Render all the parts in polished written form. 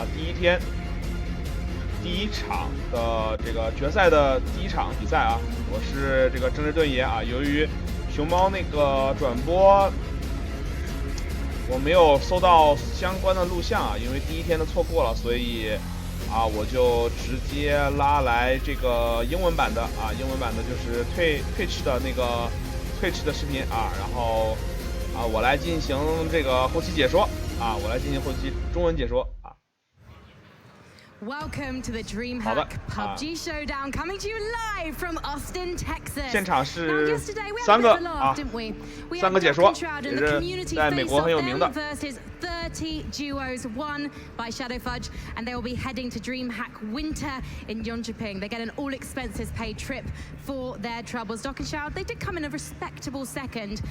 第一天第一场的这个决赛的第一场比赛啊，我是这个政治盾爷啊。由于熊猫那个转播我没有搜到相关的录像啊，因为第一天的错过了，所以我就直接拉来这个英文版的英文版的就是Twitch 的那个Twitch 的视频啊，然后我来进行这个后期解说我来进行后期中文解说啊。Welcome to the Dream Hack PUBG Showdown, coming to you live from Austin, Texas. 现场是三个解说，也是在美国很有名的。30 duos won by Shadow Fudge, and they will be heading to Dream Hack Winter in Yeonjuping. They get an all-expenses paid trip for their troubles. Doc and Shao, they did come in a respectable second,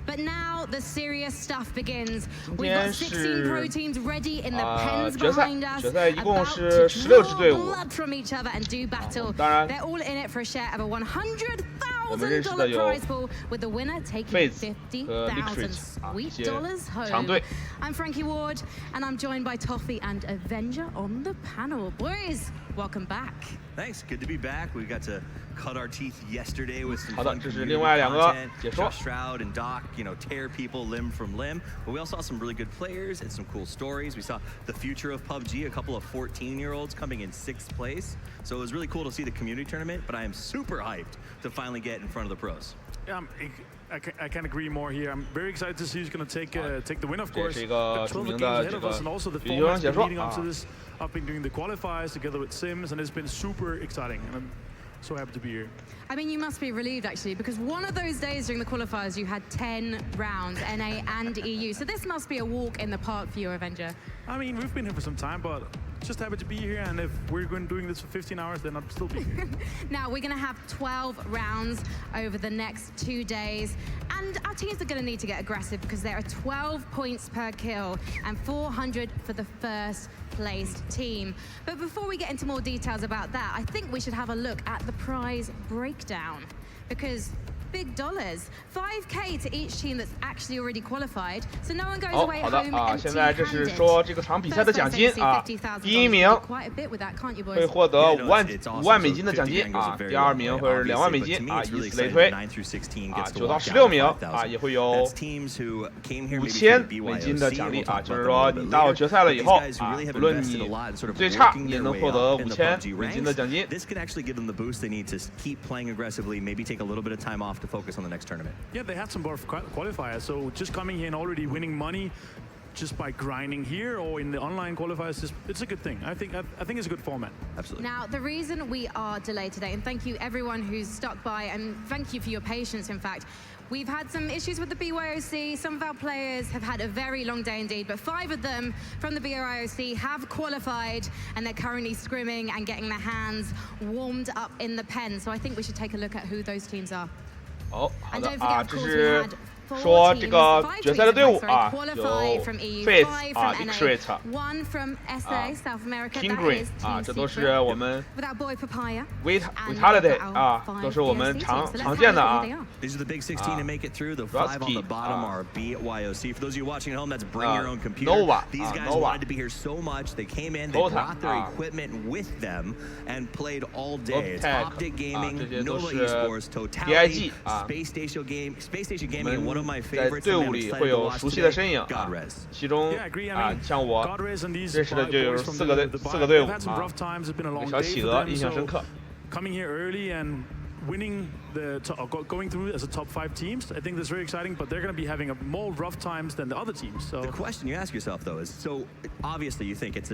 but now the serious stuff begins. We've got 16 pro teams ready in the pens behind us, about to draw blood from each other and do battle. They're all in it for a share of a $100,000 prize pool, with the winner taking $50,000 sweet dollars home. I'm Frankie Ward, and I'm joined by Toffee and Avenger on the panel. Boys, welcome back. Thanks, good to be back. We got to cut our teeth yesterday with some 好的， fun 这是另外两个解说。 Shroud and Doc, tear people limb from limb. But we also saw some really good players and some cool stories. We saw the future of PUBG, a couple of 14-year-olds coming in 6th place. So it was really cool to see the community tournament, but I am super hyped to finally get in front of the pros. Yeah, I can't agree more here. I'm very excited to see who's going to take the win, of course. 这是一个著名的这个 format leading up to this. I've been doing the qualifiers together with Sims, and it's been super exciting. And I'm so happy to be here. I mean, you must be relieved, actually, because one of those days during the qualifiers, you had 10 rounds, NA and EU. So this must be a walk in the park for you, Avenger. I mean, we've been here for some time, but just happy to be here. And if we're going doing this for 15 hours, then I'll still be here. Now, we're going to have 12 rounds over the next 2 days. And our teams are going to need to get aggressive because there are 12 points per kill and 400 for the first placed team. But before we get into more details about that, I think we should have a look at the prize breakdown, because big dollars, 5K to each team that's actually already qualified, so no one goes away home empty-handed. 现在这是说这个场比赛的奖金第一名会获得5万美金的奖金第二名会是2万美金以此类推9到16名也会有5000美金的奖励就是说你到决赛了以后不论你最差也能获得5000美金的奖金。 This could actually give them the boost they need to keep playing aggressively, maybe take a little bit of time off to focus on the next tournament. Yeah, they had some more qualifiers, so just coming here and already winning money just by grinding here or in the online qualifiers, it's a good thing. I think it's a good format. Absolutely. Now, the reason we are delayed today, and thank you everyone who's stuck by, and thank you for your patience, in fact. We've had some issues with the BYOC. Some of our players have had a very long day indeed, but 5 of them from the BYOC have qualified, and they're currently scrimming and getting their hands warmed up in the pen. So I think we should take a look at who those teams are. 好的这是说这个决赛的队伍有 Faith Ixrit Kingreen 这都是我们 Vitality 都是我们常见的These are the big 16 to make it through. The 5 on the bottom are BYOC. For those of you watching at home, that's bring your own computer. These guys wanted to be here so much. They came in, they brought their equipment with them, and played all day. It's Optic Gaming, Nova Esports, Totality, Space Station Gaming, and one of my favorites. 在队伍里会有熟悉的身影其中像我认识的就有4个队伍小企鹅印象深刻。 Coming here early and winning going through as a top 5 teams, I think that's very exciting. But they're going to be having more rough times than the other teams. So the question you ask yourself though is, so obviously you think it's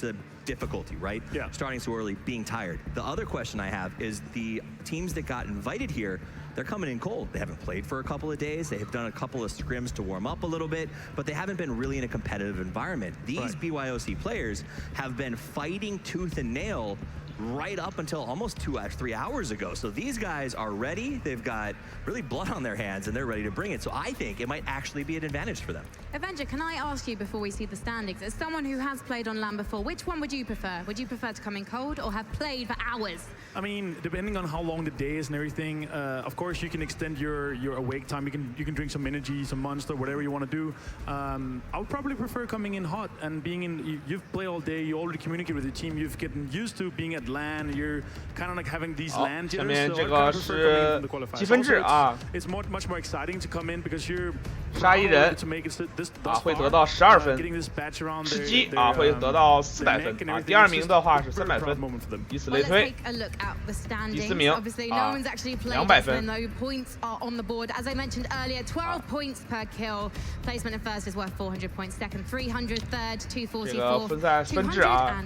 a difficulty, right? Yeah. Starting so early, being tired. The other question I have is the teams that got invited here. They're coming in cold. They haven't played for a couple of days. They have done a couple of scrims to warm up a little bit, but they haven't been really in a competitive environment. These BYOC players have been fighting tooth and nail right up until almost 2 or 3 hours ago. So these guys are ready. They've got really blood on their hands, and they're ready to bring it. So I think it might actually be an advantage for them. Avenger, can I ask you before we see the standings, as someone who has played on LAN before, which one would you prefer? Would you prefer to come in cold or have played for hours? I mean, depending on how long the day is and everything, of course you can extend your awake time. You can drink some energy, some Monster, whatever you want to do. I would probably prefer coming in hot and being in. You've played all day. You already communicate with your team. You've gotten used to being at LAN. You're kind of like having these LAN jitters. So I prefer coming in from the qualifiers. 积分制啊 It's much more exciting to come in because you're 杀一人 to make it this 会得到12分， getting this batch around 吃鸡会得到400分啊，第2名的话是300分，以此类推。第4名200分。 No points are on the board. As I mentioned earlier, 12 points per kill. Placement in first is worth 400 points. Second 300, third 244. 这个分赛分制啊。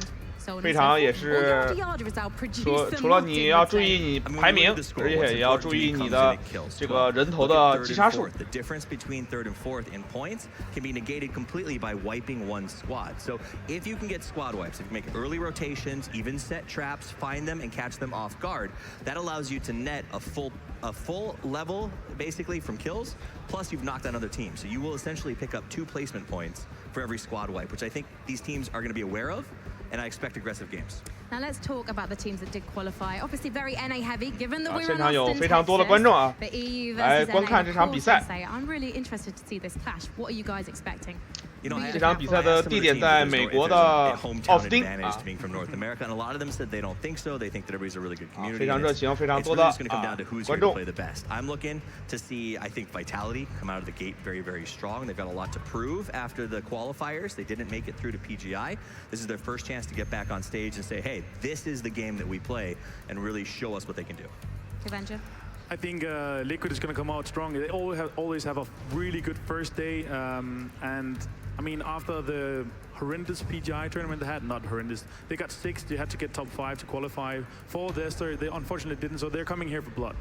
非常也是除了你要注意你排名，而且也要注意你的这个人头的击杀数。The difference between third and fourth in points can be negated completely by wiping one squad. So if you can get squad wipes, if you make early rotations, even set traps, find them and catch them off guard, that allows you to net a full level basically from kills. Plus you've knocked out other teams, so you will essentially pick up 2 placement points for every squad wipe, which I think these teams are going to be aware of. And I expect aggressive games. Now let's talk about the teams that did qualify. Obviously very NA heavy, given that we're 现场有非常多的观众啊，来观看这场比赛。 I'm really interested to see this clash. What are you guys expecting? 这场比赛的地点在美国的奥斯汀啊。非常热情，非常多的观众。 I'm looking to see, I think, Vitality come out of the gate very, very strong. They've got a lot to prove after the qualifiers. They didn't make it through to PGI. This is their first chance to get back on stage and say, hey, this is the game that we play, and really show us what they can do. Avenger? I think Liquid is going to come out strong. They always have a really good first day, and I mean, after the horrendous PGI tournament they had, not horrendous, they got 6, they had to get top 5 to qualify. For this, they unfortunately didn't, so they're coming here for blood.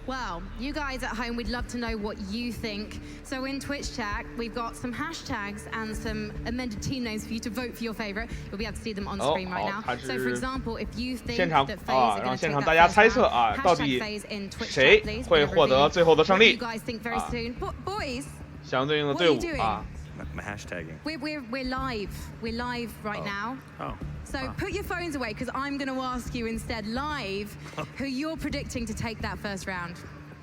Well, you guys at home, we'd love to know what you think. So in Twitch chat, we've got some hashtags and some amended team names for you to vote for your favorite. You'll be able to see them on screen right now. So for example, if you think that FaZe are going to take that first round, hashtag FaZe in Twitch chat, please. 会获得最后的胜利 You guys think very soon. Boys, 相对应的队伍啊。 I'm hashtagging. We're live. We're live right now. Oh. So put your phones away, because I'm going to ask you instead live who you're predicting to take that first round.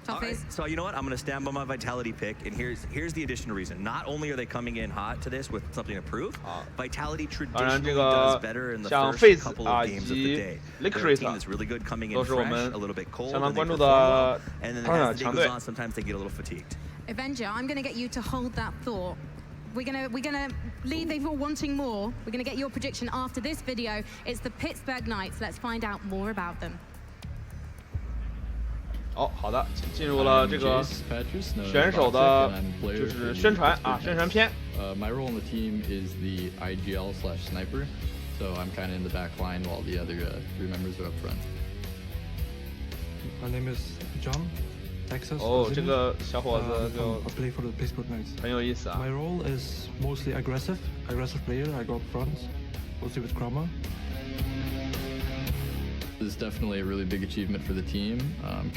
Right. So you know what? I'm going to stand by my Vitality pick, and here's the additional reason. Not only are they coming in hot to this with something to prove, Vitality traditionally does better in the first couple of games of the day. They're a team that's really good coming in fresh, a little bit cold, and they perform well. And then as the day goes on, sometimes they get a little fatigued. Avenger, I'm going to get you to hold that thought. We're gonna leave people wanting more. We're gonna get your prediction after this video. It's the Pittsburgh Knights. Let's find out more about them. 好的，进入了这个选手的就是宣传啊，宣传片。My role on the team is the IGL/sniper, so I'm kind of in the back line while the other 3 members are up front. My name is John. Texas. 这个小伙子就 I play for the Pittsburgh Knights. 很有意思啊。 My role is mostly aggressive player. I go up front, mostly with Chroma. This is definitely a really big achievement for the team.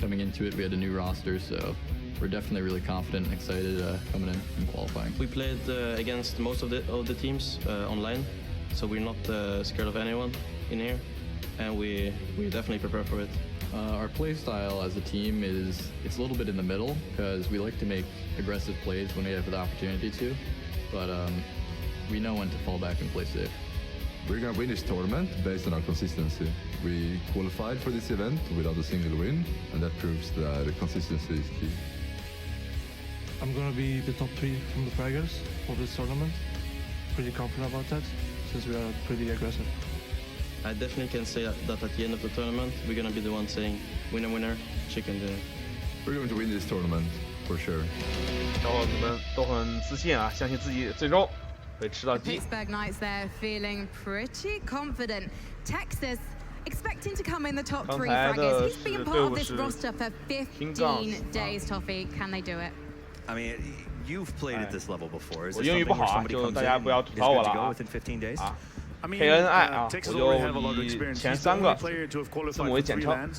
Coming into it, we had a new roster, so we're definitely really confident and excited coming in and qualifying. We played against most of the teams online, so we're not scared of anyone in here, and we definitely prepare for it. Our play style as a team it's a little bit in the middle, because we like to make aggressive plays when we have the opportunity to, but we know when to fall back and play safe. We're going to win this tournament based on our consistency. We qualified for this event without a single win, and that proves that the consistency is key. I'm going to be the top 3 from the fraggers for this tournament. Pretty confident about that, since we are pretty aggressive. I definitely can say that at the end of the tournament, we're going to be the one saying, winner, winner, chicken dinner. We're going to win this tournament, for sure. 小伙子们都很自信啊，相信自己最终会吃到鸡。 Pittsburgh Knights there feeling pretty confident. Texas expecting to come in the top 3 fraggers. He's been part of this roster for 15 days, Toffee. Can they do it? I mean, you've played at this level before. Is 我 this 英语 something 不 where 好啊， somebody 就 comes 大家 in 不要 and 吐 is 槽我 good 了 to go 啊。 within 15 days? KNI 啊，我就以前3个字母为简称。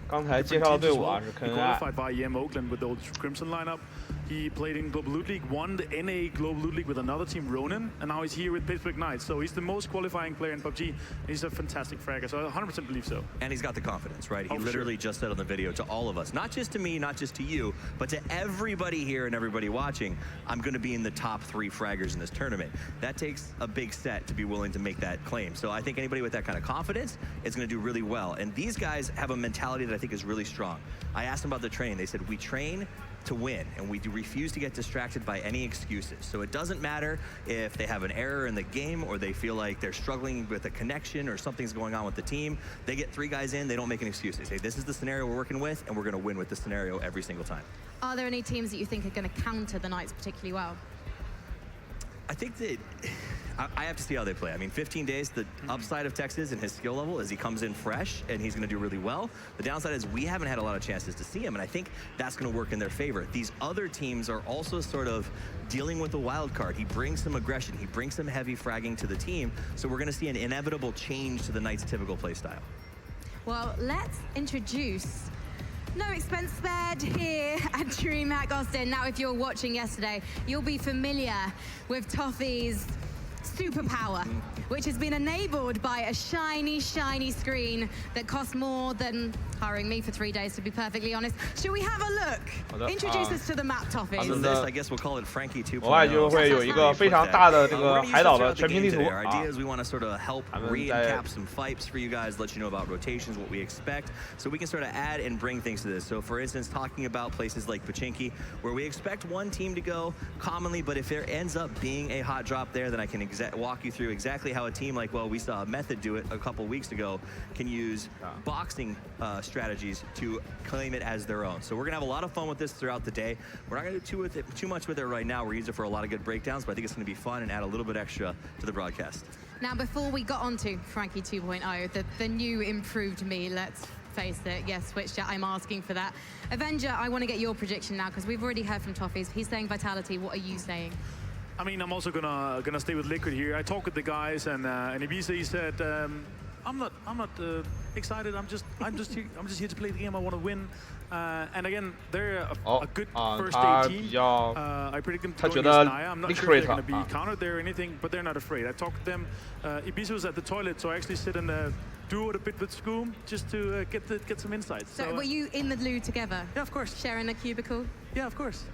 刚才介绍的队伍啊是 KNI。He played in Global Loot League, won the NA Global Loot League with another team, Ronin, and now he's here with Pittsburgh Knights. So he's the most qualifying player in PUBG. He's a fantastic fragger, so I 100% believe so. And he's got the confidence, right? He literally just said on the video to all of us, not just to me, not just to you, but to everybody here and everybody watching, I'm going to be in the top 3 fraggers in this tournament. That takes a big set to be willing to make that claim. So I think anybody with that kind of confidence is going to do really well. And these guys have a mentality that I think is really strong. I asked them about the training. They said, we train to win, and we refuse to get distracted by any excuses. So it doesn't matter if they have an error in the game or they feel like they're struggling with a connection or something's going on with the team. They get 3 guys in, they don't make an excuse. They say, this is the scenario we're working with, and we're going to win with the scenario every single time. Are there any teams that you think are going to counter the Knights particularly well? I think that I have to see how they play. I mean, 15 days, the upside of Texas and his skill level is he comes in fresh and he's going to do really well. The downside is we haven't had a lot of chances to see him, and I think that's going to work in their favor. These other teams are also sort of dealing with a wild card. He brings some aggression. He brings some heavy fragging to the team, so we're going to see an inevitable change to the Knights' typical play style. Well, let's introduce No expense spared here at DreamHack Austin. Now, if you're watching yesterday, you'll be familiar with Toffee's superpower, which has been enabled by a shiny, shiny screen that costs more than hiring me for 3 days, to be perfectly honest. Should we have a look? Introduce us to the map, Toffee. Other than this, I guess we'll call it Frankie 2.0. 额外就会有一个非常大的这个海岛的全屏地图 Our idea is we want to sort of help recap some fights for you guys, let you know about rotations, what we expect, so we can sort of add and bring things to this. So, for instance, talking about places like Pachinki, where we expect one team to go commonly, but if there ends up being a hot drop there, then I can walk you through exactly how a team like, well, we saw a Method do it a couple weeks ago, can use boxing strategies to claim it as their own. So we're gonna have a lot of fun with this throughout the day. We're not gonna do too much with it right now. We're using it for a lot of good breakdowns, but I think it's gonna be fun and add a little bit extra to the broadcast. Now, before we got onto Frankie 2.0, the new improved me, let's face it, yes, Switchchat, I'm asking for that. Avenger, I want to get your prediction now, because we've already heard from Toffees. He's saying Vitality. What are you saying? I mean, I'm also gonna stay with Liquid here. I talked with the guys, and Ibiza, he said, I'm not excited. I'm just here to play the game. I want to win. And again, they're a good first day team. I predict them to go against Naya. I'm not sure if they're going to be countered there or anything, but they're not afraid. I talked to them. Ibiza was at the toilet, so I actually sit and duo it a bit with Scoom just to get some insights. So were you in the loo together? Yeah, of course. Sharing a cubicle? Yeah, of course.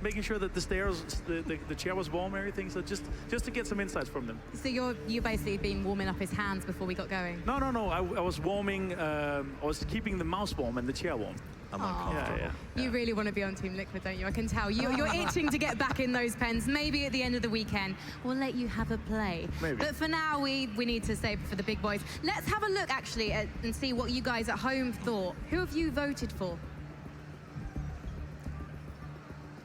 Making sure that the chair was warm and everything, so just to get some insights from them. So you basically been warming up his hands before we got going? No. I was warming, I was keeping the mouse warm and the chair warm. Yeah. You really want to be on Team Liquid, don't you? I can tell. You're itching to get back in those pens. Maybe at the end of the weekend, we'll let you have a play. Maybe. But for now, we need to save it for the big boys. Let's have a look, actually, and see what you guys at home thought. Who have you voted for?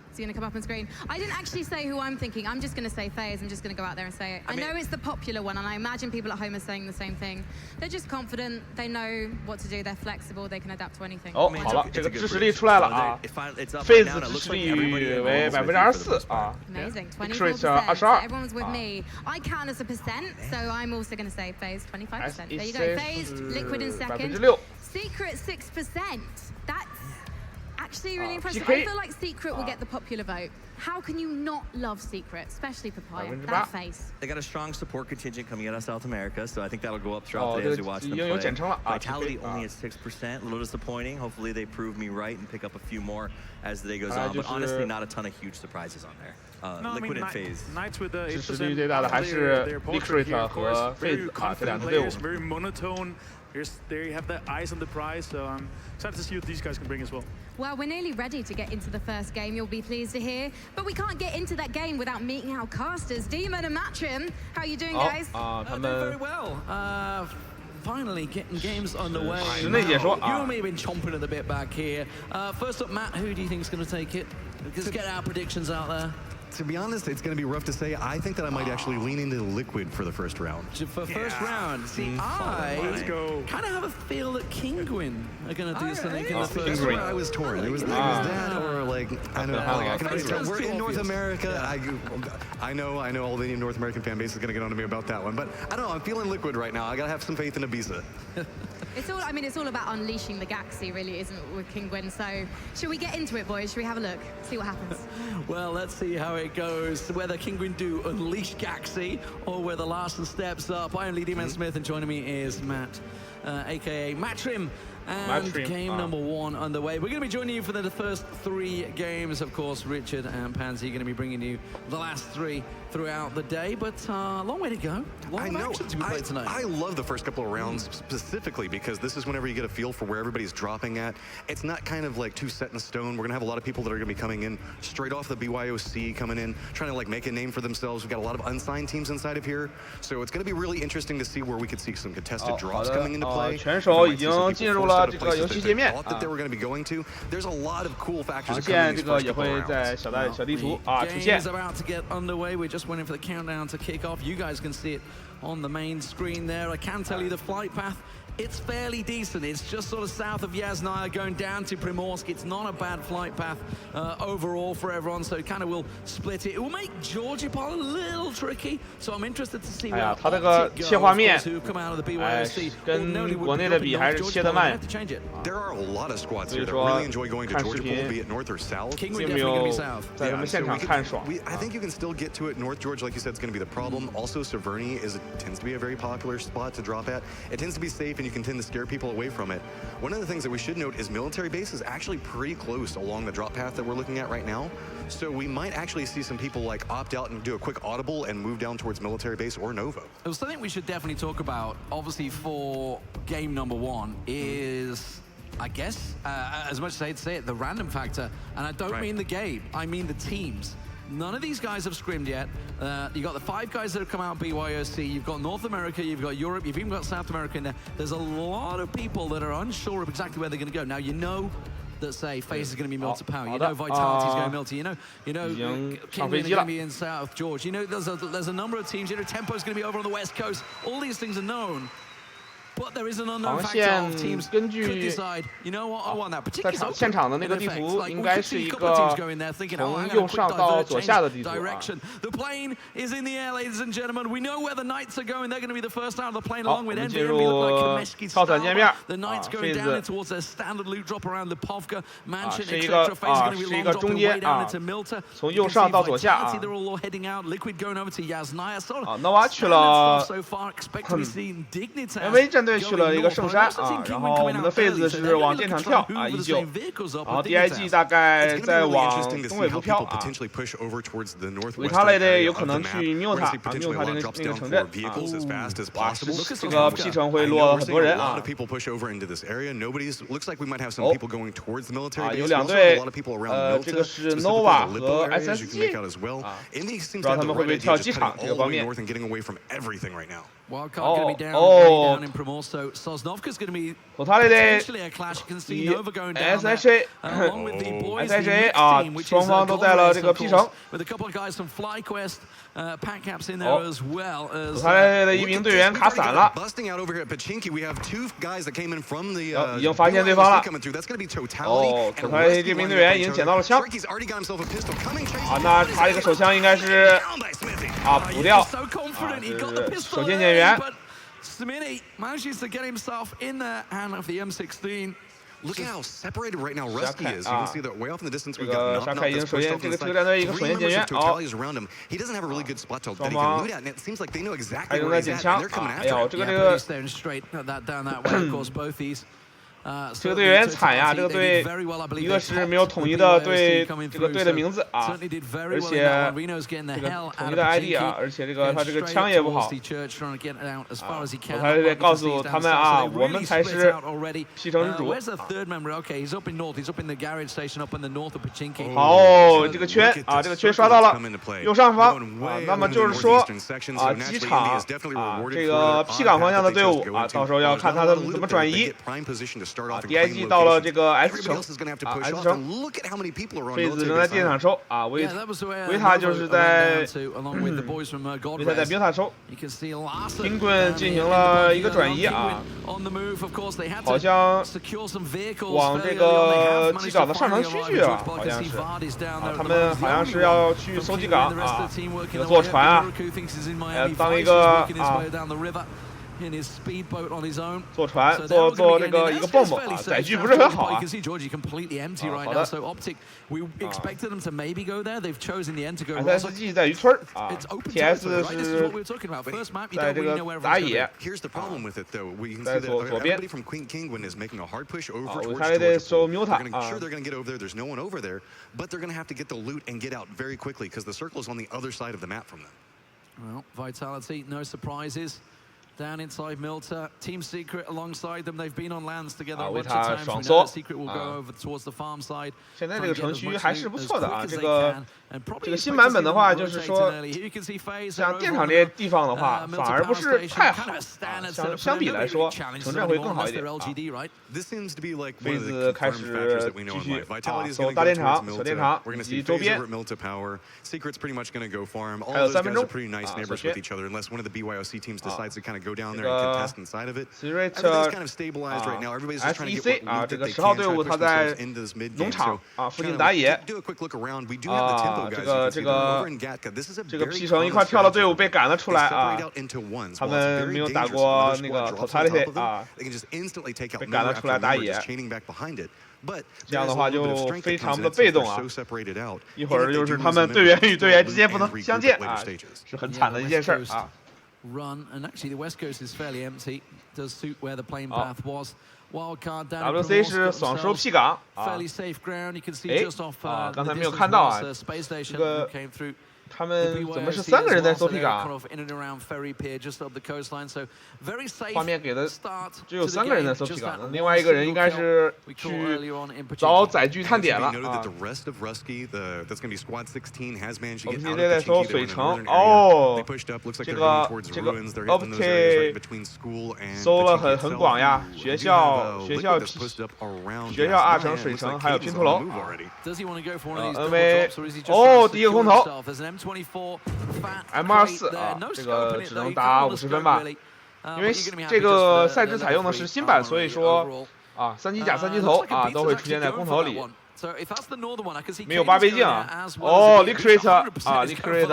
It's going to come up on screen. I didn't actually say who I'm thinking. I'm just going to say FaZe. I'm just going to go out there and say it. I know it's the popular one, and I imagine people at home are saying the same thing. They're just confident. They know what to do. They're flexible. They can adapt to anything. 好了，这个支持率出来了啊 ，FaZe 支持率为24%啊 Amazing, ，Liquid 24%. 22%。 Everyone's with me. I count as a percent, so I'm also going to say FaZe 25%. There you go. FaZe, Liquid in second. Secret 6%. That's actually really impressive. I feel like Secret will get the popular vote. How can you not love Secret, especially Papaya? That face. They got a strong support contingent coming out of South America, so I think that'll go up throughout the day as we watch them play. Vitality only at 6%, a little disappointing. Hopefully they prove me right and pick up a few more as the day goes on, but honestly not a ton of huge surprises on there. Liquid and FaZe. Knights with 支持率最大的还是 Liquid 和 FaZe 啊，这两支队伍。 Very monotone. They have their eyes on the prize, so I'm excited to see what these guys can bring as well. Well, we're nearly ready to get into the first game, you'll be pleased to hear. But we can't get into that game without meeting our casters. Demon and Matchim, how are you doing, guys? Doing very well. Finally getting games underway. You may have been chomping at the bit back here. First up, Matt, who do you think is going to take it? Let's get our predictions out there. To be honest, it's going to be rough to say. I think that I might actually lean into Liquid for the first round. For first round, see, I kind of have a feel that Kinguin are going to do something in the first round. I was torn. It was that or like, I don't know. I can already tell. We're in North America. I know all the North American fan base is going to get on to me about that one. But I don't know. I'm feeling Liquid right now. I got to have some faith in Ibiza. It's all about unleashing the Gaxi, really, isn't it, with Kinguin? So, should we get into it, boys? Should we have a look? See what happens? Well, let's see how it goes. Whether Kinguin do unleash Gaxi or whether Larson steps up. I am Lee D-Man Smith, and joining me is Matt, aka Matrim. And game number 1 underway. We're going to be joining you for the first 3 games. Of course, Richard and Pansy are going to be bringing you the last 3 throughout the day, but a long way to go. A lot of action to be played tonight. I love the first couple of rounds specifically because this is whenever you get a feel for where everybody's dropping at. It's not kind of like too set in stone. We're going to have a lot of people that are going to be coming in straight off the BYOC, coming in, trying to like make a name for themselves. We've got a lot of unsigned teams inside of here. So it's going to be really interesting to see where we could see some contested drops coming into play. 选手已经进入了这个游戏界面。There's a lot of cool factors. 航线这个也会在小地图出现。 We're just waiting for the countdown to kick off. You guys can see it on the main screen there. I can tell you the flight path. It's fairly decent. It's just sort of south of Yasnaya going down to Primorsk. It's not a bad flight path overall for everyone, so it kind of will split it. It will make Georgia Pol a little tricky, so I'm interested to see where 它这个切画面 who come out of the BYOC. 跟国内的比还是切得慢。 There are a lot of squads here that really enjoy going to Georgia Pol, be it north or south. 并没有在咱们现场看爽。 I think you can still get to it. North Georgia, like you said, is going to be the problem. Also, Severny tends to be a very popular spot to drop at. It tends to be safe, and you can tend to scare people away from it. One of the things that we should note is military base is actually pretty close along the drop path that we're looking at right now. So we might actually see some people like opt out and do a quick audible and move down towards military base or Novo. Well, something we should definitely talk about, obviously, for game number 1 is, I guess, as much as I hate to say it, the random factor. And I don't mean the game, I mean the teams. None of these guys have scrimmed yet. You've got the 5 guys that have come out of BYOC. You've got North America, you've got Europe, you've even got South America in there. There's a lot of people that are unsure of exactly where they're going to go. Now, you know that say FaZe is going to be Milta Power. You know Vitality's going to Milta. You know Kinguin is going to be in South George. You know there's a number of teams. You know Tempo's going to be over on the West Coast. All these things are known. But there is an unknown factor of teams could decide, you know what, I want that. Particularly 现场的那个地图应该是一个从右上到左下的地图。 The plane is in the air, ladies and gentlemen. We know where the Knights are going. They're going to be the first out of the plane along with NVM. Look like Kameshki style. The Knights going down towards their standard loot drop around the Povka mansion, etc. FaZe is going to be long dropping way down into Milta. 从右上到左下 They're all heading out. Liquid going over to Yasnaya. Nova 去了 So far, expect to be seeing Dignitas. 队去了一个圣山然后我们的FaZe是往电场跳依旧，然后 DIG 大概在往东北部飘维他类的有可能去缪塔那个城镇这个 P 城会落很多人有2队这个是 Nova 和 SSG 不知道他们会不会跳机场这个方面。 Wildcard going to be down in Primorsk, so Sosnovka's going to be potentially a clash. You can see Nova going down there, along with the boys in the team, which is with a couple of guys from FlyQuest, Packcaps in there as well. 土塔类的一名队员卡散了， Busting out over here at Pachinki, we have 2 guys that came in from the 已经发现对方了。 That's going to be Totality. 土塔类这名队员已经捡到了枪，那他这个手枪应该是补掉，手剑减员。 Smitty manages to get himself in the hand of the M16. Look at how separated right now Rusty is. You can see that way off in the distance we've got knocked this first off in the side. 3 members of Totality is around him. He doesn't have a really good spot that he can loot at, and it seems like they know exactly where he's at, and they're coming after him. Yeah, he's staring straight down that way. Of course, both these. 这个队员惨呀！这个队一个是没有统一的队这个队的名字而且这个统一的 ID 而且这个他这个枪也不好。我还得告诉他们我们才是 P 城之主。好，这个圈这个圈刷到了右上方那么就是说机场这个 P 港方向的队伍到时候要看他的怎么转移。DIG 到了这个 S 城，S 城，费子正在电场抽啊，维塔就是在维塔在冰塔抽，冰棍进行了一个转移啊，好像往这个机港的上城区去了，好像是啊，他们好像是要去搜机港啊，这个坐船啊，当一个啊。坐船，坐这个一个蹦蹦啊，载具不是很好啊。好的。SSG 在渔村啊 ，TS 是在这个打野，在左边。啊，维塔得收 Muta 啊。Well, Vitality, no surprises. Down inside Milta, Team Secret alongside them. They've been on lands together a bunch of times. We know that Secret will go over towards the farm side. 现在这个城区还是不错的啊，这个新版本的话，就是说，像电厂这些地方的话，反而不是太好啊，相比来说，城镇会更好一点啊。菲子开始继续啊，搜大电厂、小电厂以及周边，还有3分钟啊，首先。Go down there and contest inside of it. Everything's kind of stabilized right now. Everybody's just trying to get what 这个10号队伍他在农场啊附近打野。Do a quick look around. We do have the tempo guys. 这个 P 城一块跳的队伍被赶了出来啊，他们没有打过那个头塔里啊，被赶了出来打野。这样的话就非常的被动啊，一会儿就是他们队员与队员之间不能相见啊，是很惨的一件事啊。Run and actually the west coast is fairly empty. Does suit where the plane path was. Wildcard down. WC 是爽收 P 港啊。Fairly safe ground. You can see just off 刚才没有看到啊，这个他们怎么是3个人在搜 P 港？画面给的只有3个人在搜 P 港，另外一个人应该是去找载具探点了啊。我们现在在搜水城哦，这个 Opti 搜了很广呀，学校 2城、水城还有拼图楼。因为哦，第一个空投。M24啊，这个只能打50分吧，因为这个赛制采用的是新版，所以说啊，3级甲、3级头啊都会出现在空投里，没有8倍镜啊。哦 ，Liquid 啊 ，Liquid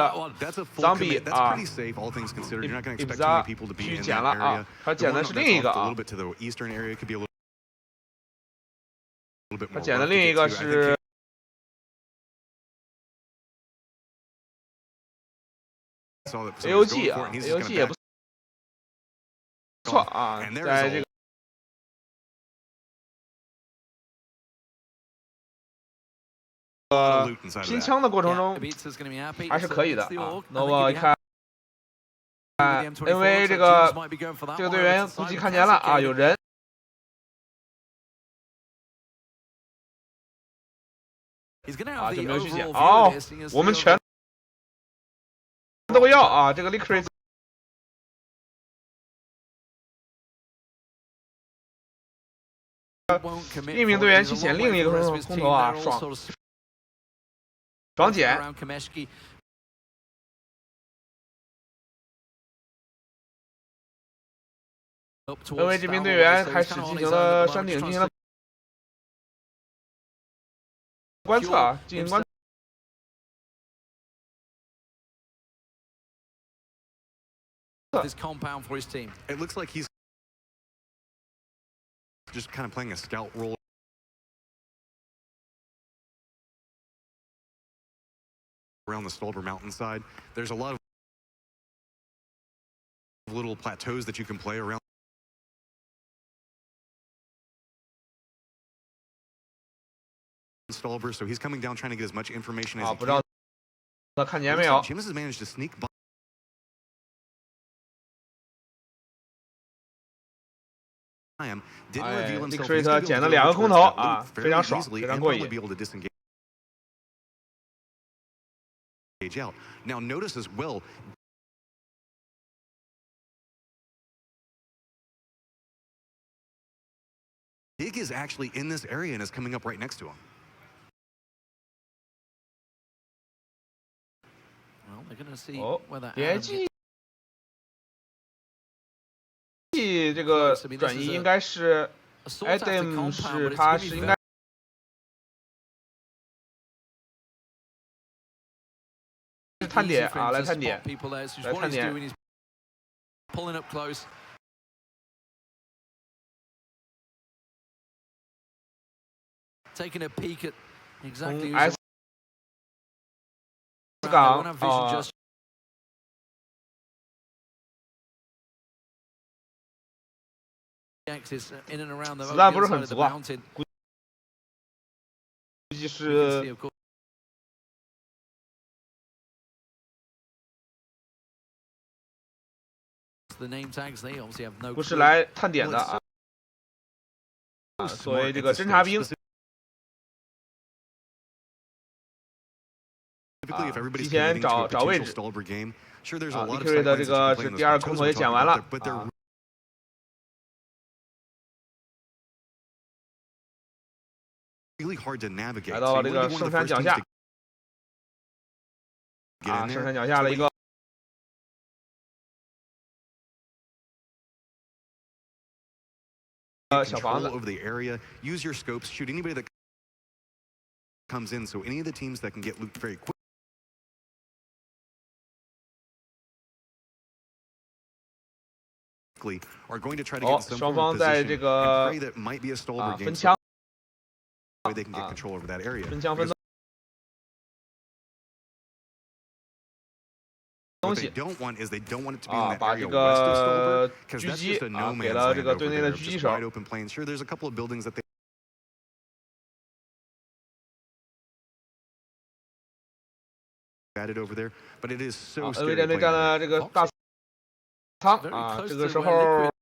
Zombie 啊 ，Ibza 去捡了啊，他捡的是另一个啊，他捡的另一个是。AOG 啊 ，AOG 也不错啊，在这个拼枪的过程中还是可以的啊。那我一看，因为这个队员估计看见了啊，有人啊就没有去捡。哦，我们全。都要啊！这个 Liquid 一名队员去捡另一个空投啊，爽捡。因为这名队员开始进行了山顶进行了观测啊，进行观测。This compound for his team. It looks like he's just kind of playing a scout role around the Stolber mountainside. There's a lot of little plateaus that you can play around Stolber, so he's coming down trying to get as much information as he can. 不知道他看见没有 James has managed to sneak by. Liquid 捡了2个空投啊，非常爽，非常过瘾。Now notice as well. think is actually in this area and is coming up right next to him. Well, they're going to see 哦 whether 别 Adam 记这个转移应该是 Adam 是他是应该。 探点啊，来探点，来探点。 pulling up close. Taking a peek at exactly S 港啊，子弹不是很足啊，估计是。 不是来探点的啊，作为这个侦察兵，提前找位置。Liquid 的这个是第2个空投也捡完了，来到这个圣山脚下，啊，圣山脚下的一个。 小房子。 over the area. Use your scopes. Shoot anybody that comes in. So any of the teams that can get loot very quickly are going to try to get some form of position and pray that might be a stalled game. So they can get control over that area. 分枪分的。 What they don't want is they don't want it to be in that area west of Stolberg, because that's just a no man's land over there, just wide open plains. Sure, there's a couple of buildings that they added over there, but it is so scary. 战队占了这个大仓啊，这个时候。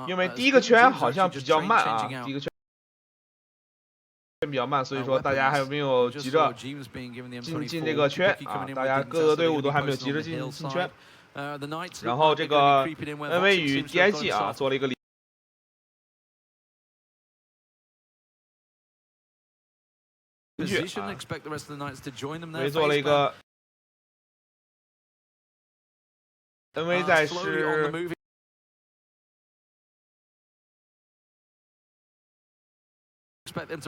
因为第一个圈好像比较慢啊，第一个圈比较慢，所以说大家还没有急着进这个圈啊，大家各个队伍都还没有急着进圈。然后这个 NV 与 DIG 啊做了一个围做了一个 NV 在是。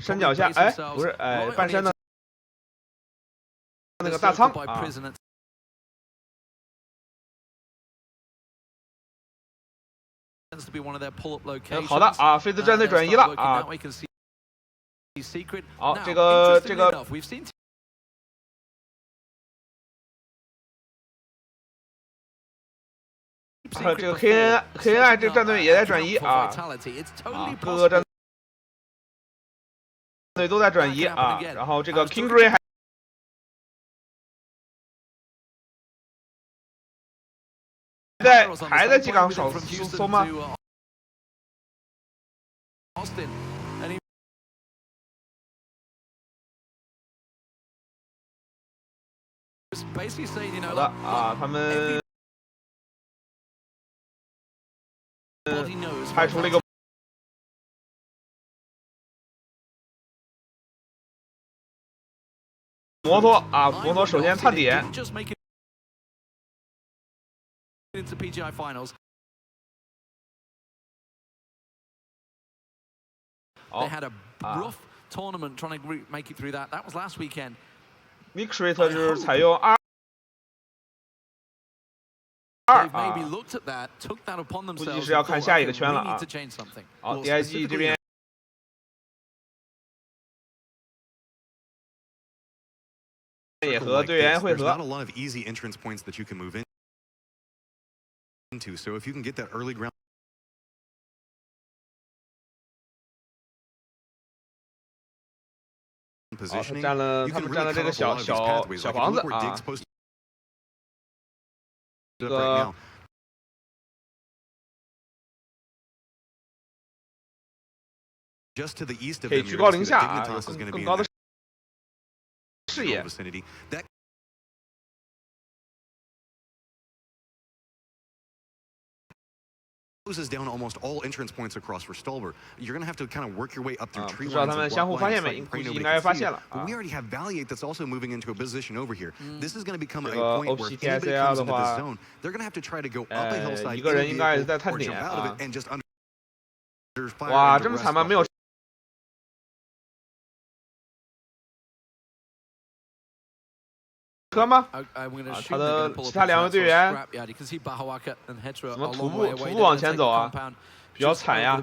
山脚下，哎，不是，哎，半山的那个大仓啊。好的啊，菲兹战队转移了啊。好，这个这个KNI 这个战队也在转移啊，各个战。 队都在转移啊，然后这个 Kingray 还在机港手搜吗？好的啊，他们派出了一个。 摩托啊，摩托首先探点。好啊 ，Mixrate 就是采用2啊，估计是要看下一个圈了啊。好 ，DIG 这边。 也和队员会合。Not a lot of easy entrance points that you can move into. So if you can get that early ground positioning, 占了他们占了这个小房子啊。这个 just to the east of 可以 them, 居高 you're 临 going to see 下 that 啊， Dignitas is going to be 更 in 高的 that 视野。 vicinity. That closes down almost all entrance points across for Stolber. You're going to have to kind of work your way up through tree 不知道 lines 他们 and 相 block 互发 line 现 of 没？ sight. 估 Pray 计 nobody 应该 can 发 see 现 it. 了 But we already have Valiant that's also moving into a position over here. This is going to become a 这个 point where if anybody OPTSA comes 的 into 话 this zone, they're going to have to try to go up a hillside 一个人应该是在 or 探点 jump out of 啊 it and just under fire. 哇， and 这么 arrest 惨吗？ the 没有车吗？他的其他2位队员怎么徒步往前走啊？比较惨呀。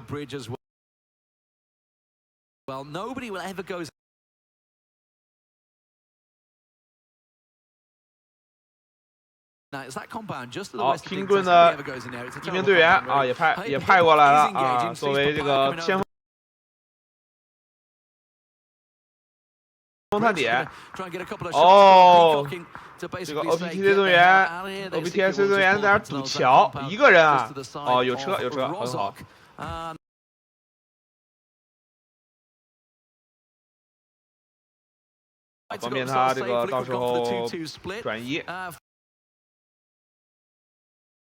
Well, nobody will ever go. Now, it's that compound just to the 好， west of 拼 King 盾 Nobody 的 ever goes in there. It's a 一名 terrible 队员 compound, 啊， really. 也派过来了啊， Is 作为这个 engaging, 先锋探点。 Try and get a couple of 哦 shots. Peacocking to 这个 basically say, OPTSA get 队 the 员 hell out of here. They think it ，OPTSA will 队 just 员在那儿 fall 堵 into that 桥， compound 一个人 just 啊 to the。side 哦，有车 of 有车，很好。 Rozhok. 方便他这个到时候转移。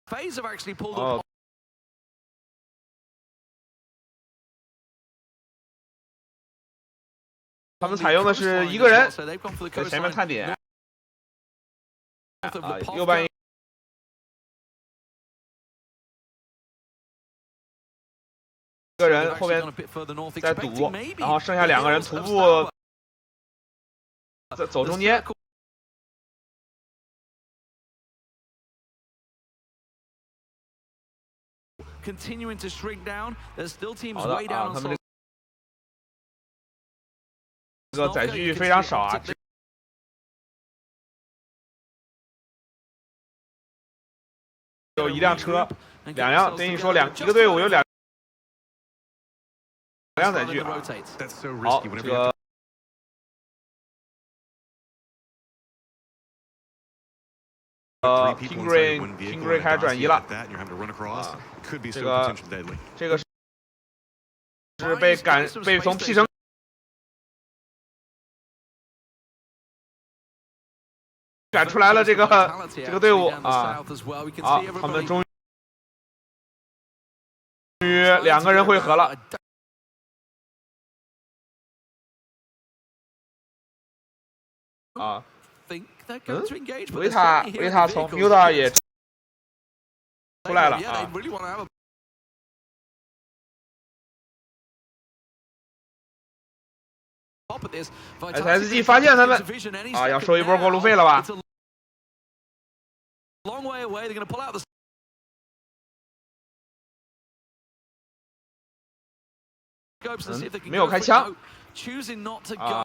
FaZe have actually pulled 哦 up.，他们采用的是一个人在前面探点，啊，右半一个人后面在堵，然后剩下2个人徒步走中间。 Continuing to shrink down. There's still teams 好的 way 啊， down 他 on 们 Sol. 这个载具非常少啊，只有1辆车，2辆，等于说一个队伍有2辆载具啊。好，这个。 King Ray 开始转移了，这个是被从 P 城赶出来了这个队伍啊，好，他们终于2个人汇合了。 啊，维塔从 Muda 也出来了啊。SSG 发现他们啊，要收一波过路费了吧？没有开枪啊。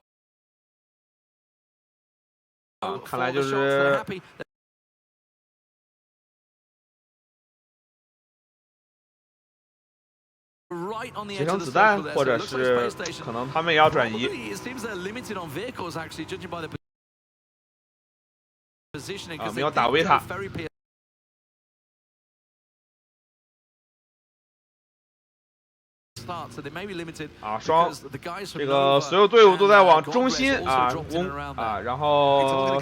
看来就是节省子弹，或者是可能他们也要转移。啊，没有打维塔。啊，这个所有队伍都在往中心啊攻啊，然后。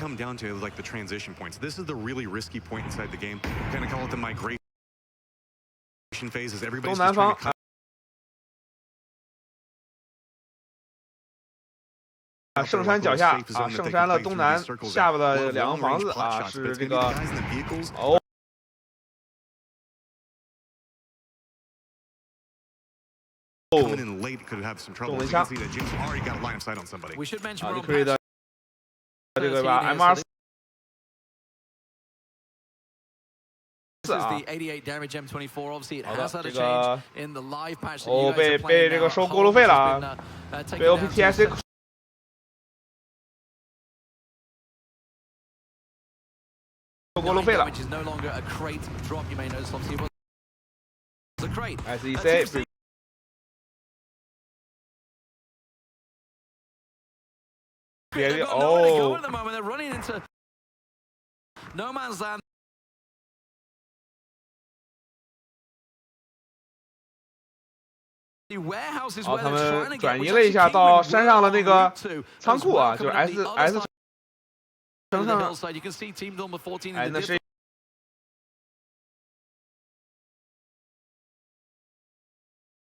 东南方啊，圣山脚下啊，圣山的东南下边的2个房子啊，是这个哦。 中了一枪。啊，可以的，这个吧 ，MR4啊。好的，这个哦，被这个收过路费了啊，被 OPTSA 收过路费了。SEC。 别哦，好，他们转移了一下到山上的那个仓库啊，就是 S 城上，哎，那是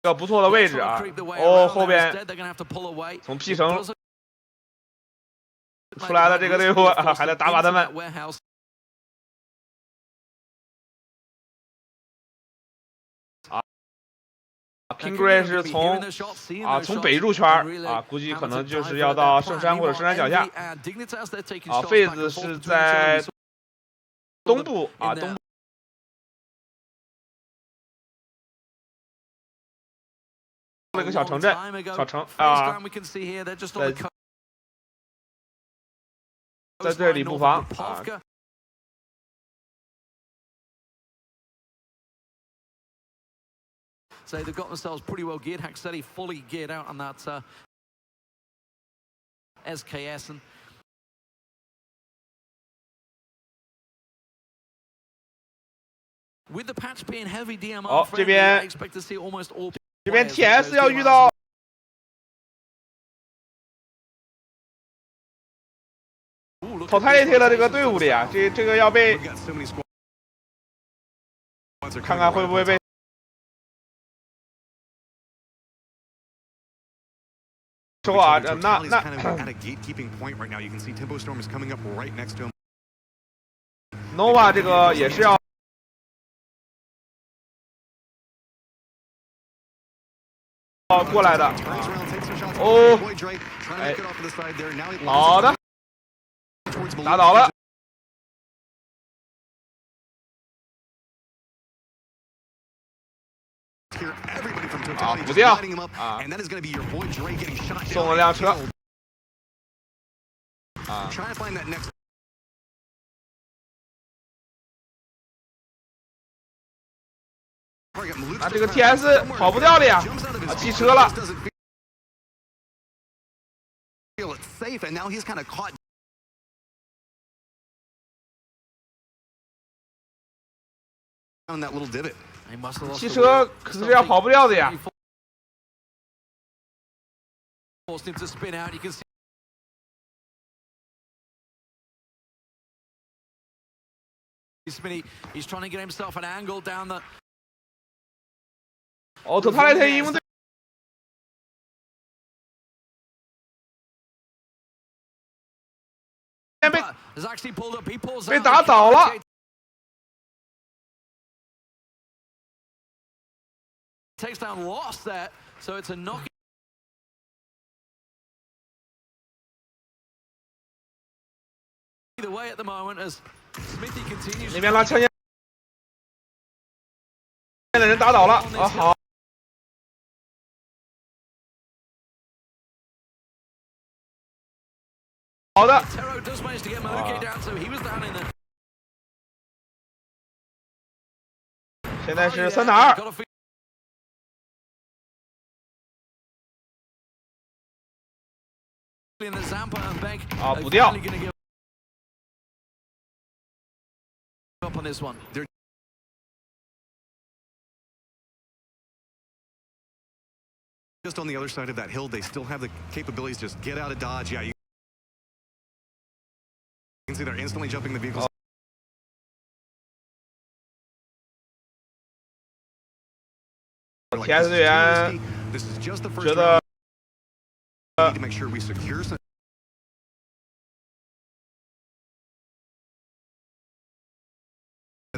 个不错的位置啊。哦，后边从 P 城出来的这个队伍啊，还在打靶他们。Kingray 是从北入圈啊，估计可能就是要到圣山或者圣山脚下。FaZe 是在东部啊，东部一个小城镇，小城啊，在这里布防啊。So they've got themselves pretty well geared. Haxetti fully geared out on that SKS. And with the patch being heavy DMR friendly, I expect to see almost all. 这边 TS 要遇到Totality 的这个队伍里啊，这个要被看看会不会被。说啊，那 Nova 这个也是要过来的。哦，哎，好的，打倒了。啊，补掉啊，送了辆车啊。啊，这个 TS 跑不掉了呀！啊，弃车了。汽车可是要跑不掉的呀。He's trying to get himself an angle down the. 哦，Totality因为被打倒了。Takes down Lost there, so it's a knock. 那边拉枪烟的人打倒了啊，好。好的。现在是3打2。啊，补掉。Just on the other side of that hill, they still have the capabilities. Just get out of dodge. Yeah, you can see they're instantly jumping the vehicles. TS 队员觉得need to make sure we secure some.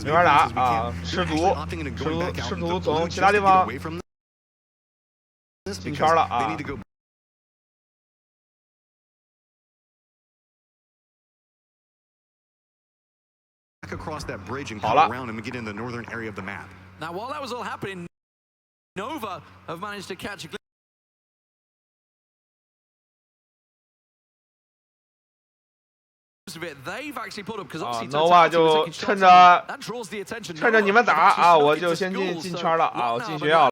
没法打啊！试图从其他地方进圈了啊！好了。Now, while that was all happening, Nova have managed to catch a glimpse. They've actually pulled up because obviously Nova 就趁着你们打啊，我就先进圈了啊，我进学校了。